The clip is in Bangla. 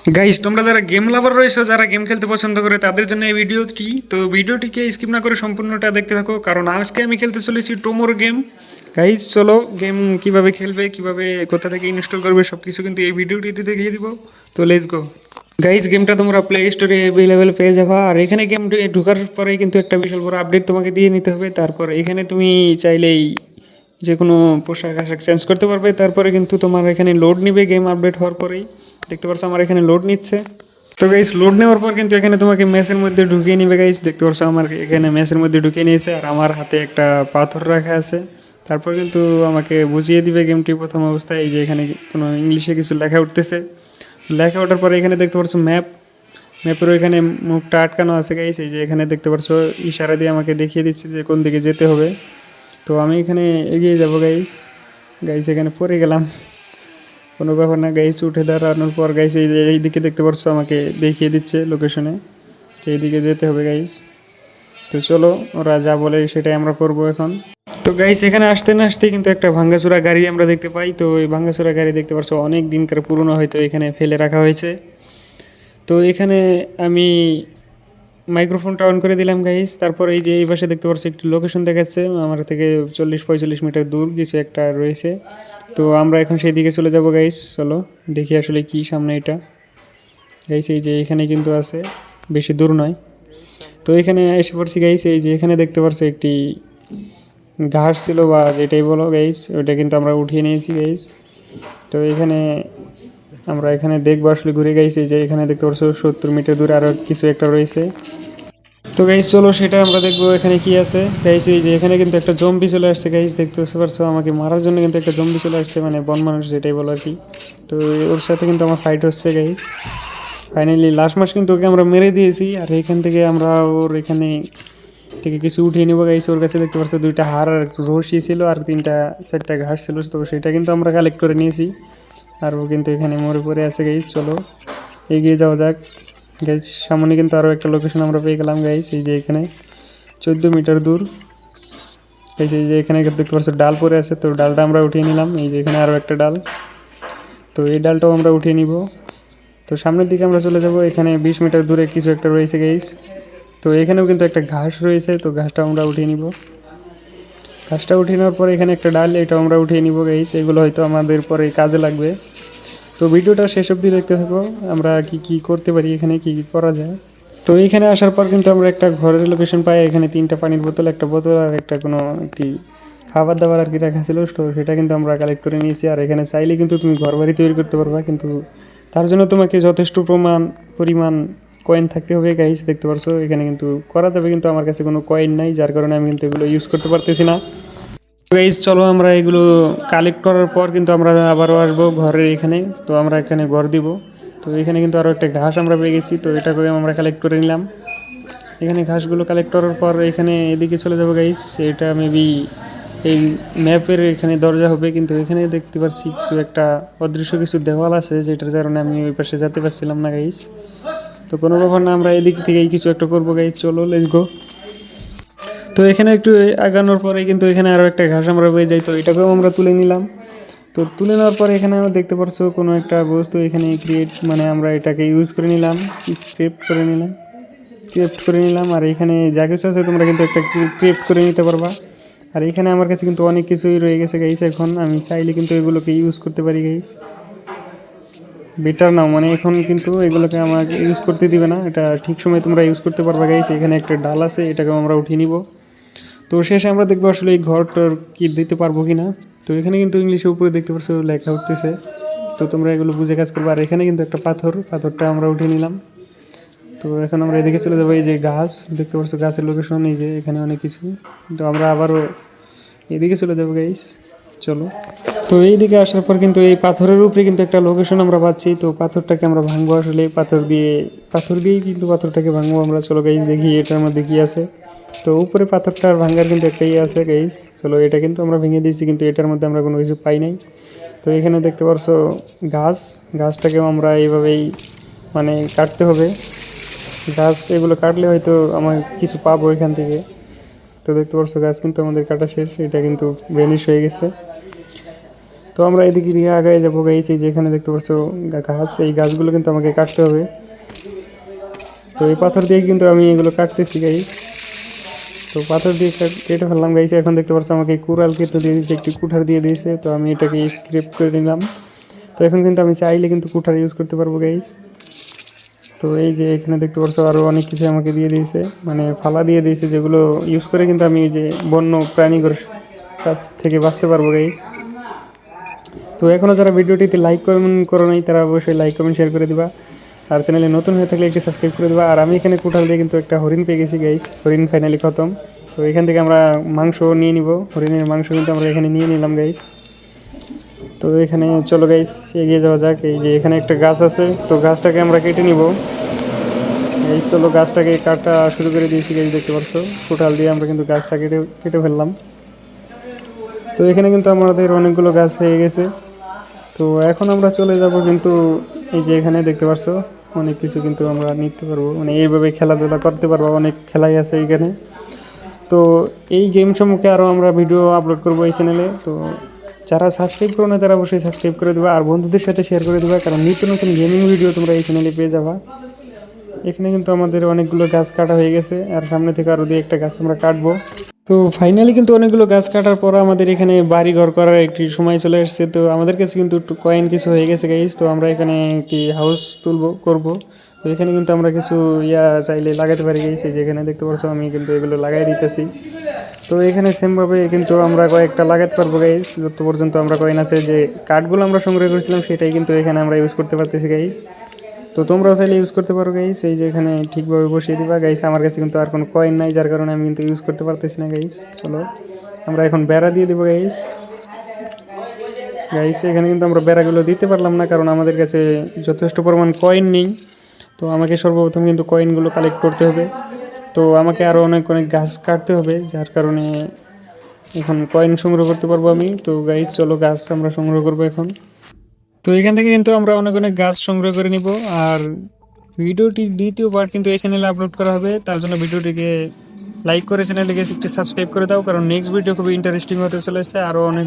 গাইস, তোমরা যারা গেম লাভার রয়েছো, যারা গেম খেলতে পছন্দ করে তাদের জন্য এই ভিডিওটি। তো ভিডিওটিকে স্কিপ না করে সম্পূর্ণটা দেখতে থাকো, কারণ আজকে আমি খেলতে চলেছি টোমোর গেম। গাইস চলো, গেম কিভাবে খেলবে, কিভাবে কোথা থেকে ইনস্টল করবে সব কিছু কিন্তু এই ভিডিওটিতে দেখিয়ে দিব। তো লেটস গো। গাইস, গেমটা তোমরা প্লে স্টোরে অ্যাভেলেবেল পেয়ে যাবা। আর এখানে গেম ঢোকার পরে কিন্তু একটা বিশাল বড় আপডেট তোমাকে দিয়ে নিতে হবে। তারপর এখানে তুমি চাইলেই যে কোনো পোশাক আশাক চেঞ্জ করতে পারবে। তারপরে কিন্তু তোমার এখানে লোড নিবে গেম আপডেট হওয়ার পরেই। দেখতে পাচ্ছ আমার এখানে লোড নিচ্ছে। তো গাইস, লোড নেওয়ার পর কিন্তু এখানে তোমাকে ম্যাচের মধ্যে ঢুকিয়ে নিবে। গাইস দেখতে পাচ্ছ আমার এখানে ম্যাচের মধ্যে ঢুকিয়ে নিয়েছে, আর আমার হাতে একটা পাথর রাখা আছে। তারপর কিন্তু আমাকে বুঝিয়ে দিবে গেমটি প্রথম অবস্থায়। এই যে এখানে কোনো ইংলিশে কিছু লেখা উঠতেছে। লেখা ওঠার পরে এখানে দেখতে পাচ্ছ ম্যাপেরও এখানে মুখটা আটকানো আছে। গাইস এই যে এখানে দেখতে পাচ্ছ ইশারা দিয়ে আমাকে দেখিয়ে দিচ্ছে যে কোন দিকে যেতে হবে। তো আমি এখানে এগিয়ে যাব। গাইস গাইস এখানে পড়ে গেলাম, কোনো ব্যাপার না। গাইস উঠে দাঁড়ানোর পর গাইস এই যে এইদিকে দেখতে পাচ্ছ আমাকে দেখিয়ে দিচ্ছে লোকেশনে যে এইদিকে যেতে হবে। গাইস তো চলো, ওরা যা বলে সেটাই আমরা করব এখন। তো গাইস এখানে আসতে না আসতে কিন্তু একটা ভাঙ্গাচোরা গাড়ি আমরা দেখতে পাই। তো এই ভাঙ্গাচোরা গাড়ি দেখতে পাচ্ছ অনেক দিনকার পুরনো, হয়তো এখানে ফেলে রাখা হয়েছে। তো এখানে আমি মাইক্রোফোনটা অন করে দিলাম। গাইস তারপর এই যে এই পাশে দেখতে পাচ্ছি একটি লোকেশন দেখাচ্ছে আমার থেকে 40-45 মিটার দূর কিছু একটা রয়েছে। তো আমরা এখন সেই দিকে চলে যাব। গাইস চলো দেখি আসলে কি সামনে এটা। গাইস এই যে এখানে কিন্তু আছে, বেশি দূর নয়। তো এখানে এসে পড়ছি। গাইস এই যে এখানে দেখতে পাচ্ছি একটি ঘাস ছিল বা যেটাই বলো গাইস, ওইটা কিন্তু আমরা উঠিয়ে নিয়েছি। গাইস তো এখানে আমরা এখানে দেখবো আসলে ঘুরে। গাইস এই যে এখানে দেখতে পাচ্ছ 70 মিটার দূরে আরও কিছু একটা রয়েছে। তো গাইস চলো সেটা আমরা দেখবো এখানে কি আছে। গাইস এই যে এখানে কিন্তু একটা জম্বি চলে আসছে। গাইস দেখতে পারছো আমাকে মারার জন্য কিন্তু একটা জম্বি চলে আসছে, মানে বন মানুষ যেটাই বলো আর কি। তো ওর সাথে কিন্তু আমার ফাইট হচ্ছে। গাইস ফাইনালি লাস্ট মাস কিন্তু ওকে আমরা মেরে দিয়েছি, আর এখান থেকে আমরা ওর এখানে থেকে কিছু উঠিয়ে নেবো। গাইস ওর কাছে দেখতে পাচ্ছ 2টা হাড় আর রশি ছিল, আর 3-4টা ঘাস ছিল। তো সেটা কিন্তু আমরা কালেক্ট করে নিয়েছি, আর ও কিন্তু এখানে মরে পড়ে আছে। গাইস চলো এগিয়ে যাওয়া যাক। গাইস সামনে কিন্তু আরও একটা লোকেশন আমরা পেয়ে গেলাম। গাইস এই যে এখানে 14 মিটার দূর। গাইস এই যে এখানে দেখতে পাচ্ছ ডাল পড়ে আছে, তো ডালটা আমরা উঠিয়ে নিলাম। এই যে এখানে আরও একটা ডাল, তো এই ডালটাও আমরা উঠিয়ে নিব। তো সামনের দিকে আমরা চলে যাব। এখানে 20 মিটার দূরে কিছু একটা রয়েছে। গাইস তো এখানেও কিন্তু একটা ঘাস রয়েছে, তো ঘাসটা আমরা উঠিয়ে নিব। ঘাসটা উঠিয়ে নেওয়ার পরে এখানে একটা ডাল, এটাও আমরা উঠিয়ে নিব। গাইস এগুলো হয়তো আমাদের পরে কাজে লাগবে। তো ভিডিওটা শেষ অবধি দেখতে থাকো, আমরা কি কি করতে পারি, এখানে কি কি করা যায়। তো এইখানে আসার পর কিন্তু আমরা একটা ঘরের লোকেশন পাই। এখানে 3টা পানির বোতল, একটা বোতল আর একটা কোনো একটি খাবার দাবার আর কি রাখা ছিল। তো সেটা কিন্তু আমরা কালেক্ট করে নিয়েছি। আর এখানে চাইলে কিন্তু তুমি ঘরবাড়ি তৈরি করতে পারবা, কিন্তু তার জন্য তোমাকে যথেষ্ট পরিমাণ কয়েন থাকতে হবে। গাইস দেখতে পারছো এখানে কিন্তু করা যাবে, কিন্তু আমার কাছে কোনো কয়েন নাই, যার কারণে আমি কিন্তু এগুলো ইউজ করতে পারতেছি না। গাইস চলো আমরা এগুলো কালেক্ট করার পর কিন্তু আমরা আবারও আসবো ঘরের এখানে। তো আমরা এখানে ঘর দিব। তো এখানে কিন্তু আরও একটা ঘাস আমরা পেয়ে গেছি, তো এটা করে আমরা কালেক্ট করে নিলাম। এখানে ঘাসগুলো কালেক্ট করার পর এখানে এদিকে চলে যাবো। গাইস এটা মেবি এই ম্যাপের এখানে দরজা হবে, কিন্তু এখানে দেখতে পাচ্ছি কিছু একটা অদৃশ্য কিছু দেওয়াল আছে, যেটার কারণে আমি ওই পাশে যেতে পারছিলাম না। গাইস তো কোনো ব্যাপার না, আমরা এদিক থেকেই কিছু একটা করবো। গাইস চলো লেটস গো। তো এখানে একটু আগানোর পরে কিন্তু এখানে আরও একটা ঘাস আমরা পেয়ে যাই, তো এটাকেও আমরা তুলে নিলাম। তো তুলে নেওয়ার পরে এখানে দেখতে পাচ্ছ কোনো একটা বস্তু এখানে ক্রিয়েট, মানে আমরা এটাকে ইউজ করে নিলাম, ক্রিয়েট করে নিলাম। আর এখানে যা কিছু আছে তোমরা কিন্তু একটা ক্রিয়েট করে নিতে পারবা। আর এখানে আমার কাছে কিন্তু অনেক কিছুই রয়ে গেছে। গাইস এখন আমি চাইলে কিন্তু এগুলোকে ইউজ করতে পারি। গাইস বেটার নাও, মানে এখন কিন্তু এগুলোকে আমাকে ইউজ করতে দিবে না, এটা ঠিক সময় তোমরা ইউজ করতে পারবা। গাইস এখানে একটা ডাল আছে, এটাকেও আমরা উঠিয়ে নিব। তো শেষে আমরা দেখবো আসলে এই ঘরটার কি দিতে পারবো কি না। তো এখানে কিন্তু ইংলিশের উপরে দেখতে পাচ্ছ লেখা উঠতেছে, তো তোমরা এগুলো বুঝে কাজ করবে। আর এখানে কিন্তু একটা পাথরটা আমরা উঠিয়ে নিলাম। তো এখন আমরা এদিকে চলে যাবো। এই যে গাছ দেখতে পাচ্ছ, গাছের লোকেশন এই যে এখানে অনেক কিছু। তো আমরা আবারও এদিকে চলে যাবো। গাইস চলো। তো এইদিকে আসার পর কিন্তু এই পাথরের উপরে কিন্তু একটা লোকেশন আমরা পাচ্ছি। তো পাথরটাকে আমরা ভাঙবো আসলে, পাথর দিয়েই কিন্তু পাথরটাকে ভাঙবো আমরা। চলো গাইস দেখি এটার মধ্যে কি আছে। তো উপরে পাথরটার ভাঙার কিন্তু একটা ইয়ে আছে। গাইস চলো, এটা কিন্তু আমরা ভেঙে দিয়েছি, কিন্তু এটার মধ্যে আমরা কোনো কিছু পাই নাই। তো এখানে দেখতে পারছো গাছটাকেও আমরা এইভাবেই মানে কাটতে হবে। গাছ এগুলো কাটলে হয়তো আমার কিছু পাবো এখান থেকে। তো দেখতে পারছো গাছ কিন্তু আমাদের কাটা শেষ, এটা কিন্তু ভ্যানিশ হয়ে গেছে। তো আমরা এদিকে দিয়ে আগায় যাবো গাইস। এই যেখানে দেখতে পাচ্ছ গাছ, এই গাছগুলো কিন্তু আমাকে কাটতে হবে। তো এই পাথর দিয়ে কিন্তু আমি এগুলো কাটতেছি গাইস। তো পাথর দিয়ে কেটে ফেললাম গাইস। এখন দেখতে পাচ্ছ আমাকে কুড়াল কিন্তু দিয়ে দিয়েছে, একটি কুঠার দিয়ে দিয়েছে। তো আমি এটাকে স্ক্রেপ করে নিলাম। তো এখন কিন্তু আমি চাইলে কিন্তু কুঠার ইউজ করতে পারবো গাইস। তো এই যে এখানে দেখতে পাচ্ছ আরও অনেক কিছু আমাকে দিয়ে দিয়েছে, মানে ফালা দিয়ে দিয়েছে, যেগুলো ইউজ করে কিন্তু আমি এই যে বন্য প্রাণীগুলোর কাছ থেকে বাঁচতে পারবো গাইস। তো এখনও যারা ভিডিওটিতে লাইক করো নাই তারা অবশ্যই লাইক কমেন্ট শেয়ার করে দিবা, আর চ্যানেলে নতুন হয়ে থাকলে একটি সাবস্ক্রাইব করে দেবা। আর আমি এখানে কুঠাল দিয়ে কিন্তু একটা হরিণ পেয়ে গেছি গাইস, হরিণ ফাইনালি খতম। তো এখান থেকে আমরা মাংস নিয়ে নিব, হরিণের মাংস কিন্তু আমরা এখানে নিয়ে নিলাম গাইস। তো এখানে চলো গাইস এগিয়ে যাওয়া যাক। এই যে এখানে একটা গাছ আছে, তো গাছটাকে আমরা কেটে নিব গাইস। চলো গাছটাকে কাটা শুরু করে দিয়েছি গাইস, দেখতে পাচ্ছ কুঠাল দিয়ে আমরা কিন্তু গাছটা কেটে ফেললাম। তো এখানে কিন্তু আমাদের অনেকগুলো গাছ হয়ে গেছে। তো এখন আমরা চলে যাব কিন্তু এই যে এখানে দেখতে পাচ্ছ অনেক কিছু কিন্তু আমরা নিতে পারবো, মানে এইভাবে খেলাধুলা করতে পারবো, অনেক খেলাই আছে এইখানে। তো এই গেম সম্পর্কে আরও আমরা ভিডিও আপলোড করবো এই চ্যানেলে। তো যারা সাবস্ক্রাইব করো না তারা অবশ্যই সাবস্ক্রাইব করে দেবা, আর বন্ধুদের সাথে শেয়ার করে দেবা, কারণ নিত্য নতুন গেমিং ভিডিও তোমরা এই চ্যানেলে পেয়ে যাবা। এখানে কিন্তু আমাদের অনেকগুলো গাছ কাটা হয়ে গেছে, আর সামনে থেকে আরও দিয়ে একটা গাছ আমরা কাটবো। তো ফাইনালি কিন্তু অনেকগুলো গাছ কাটার পর আমাদের এখানে বাড়ি ঘর করার একটি সময় চলে আসছে। তো আমাদের কাছে কিন্তু একটু কয়েন কিছু হয়ে গেছে গাইস। তো আমরা এখানে একটি হাউস করব। তো এখানে কিন্তু আমরা কিছু চাইলে লাগাতে পারি গাইস। এই যে এখানে দেখতে পাচ্ছ আমি কিন্তু এগুলো লাগাই দিতেছি। তো এখানে সেমভাবে কিন্তু আমরা কয়েকটা লাগাতে পারবো গাইস, যত পর্যন্ত আমরা কয়েন আছে যে কাঠগুলো আমরা সংগ্রহ করেছিলাম সেটাই কিন্তু এখানে আমরা ইউজ করতে পারতেছি গাইস। তো তোমরাও চাইলে ইউজ করতে পারো গাইস। এই যে এখানে ঠিকভাবে বসিয়ে দিবা গাইস। আমার কাছে কিন্তু আর কোনো কয়েন নাই, যার কারণে আমি কিন্তু ইউজ করতে পারতেছি না গাইস। চলো আমরা এখন বেড়া দিয়ে দেবো গাইস। এখানে কিন্তু আমরা বেড়াগুলো দিতে পারলাম না, কারণ আমাদের কাছে যথেষ্ট পরিমাণ কয়েন নেই। তো আমাকে সর্বপ্রথম কিন্তু কয়েনগুলো কালেক্ট করতে হবে। তো আমাকে আরও অনেক গাছ কাটতে হবে, যার কারণে এখন কয়েন সংগ্রহ করতে পারবো আমি। তো গাইস চলো গাছ আমরা সংগ্রহ করবো এখন। তো এখান থেকে কিন্তু আমরা অনেক গাছ সংগ্রহ করে নিব, আর ভিডিওটির দ্বিতীয় পার্ট কিন্তু এই চ্যানেলে আপলোড করা হবে। তার জন্য ভিডিওটিকে লাইক করে চ্যানেলটিকে একটু সাবস্ক্রাইব করে দাও, কারণ নেক্সট ভিডিও খুবই ইন্টারেস্টিং হতে চলেছে। আরও অনেক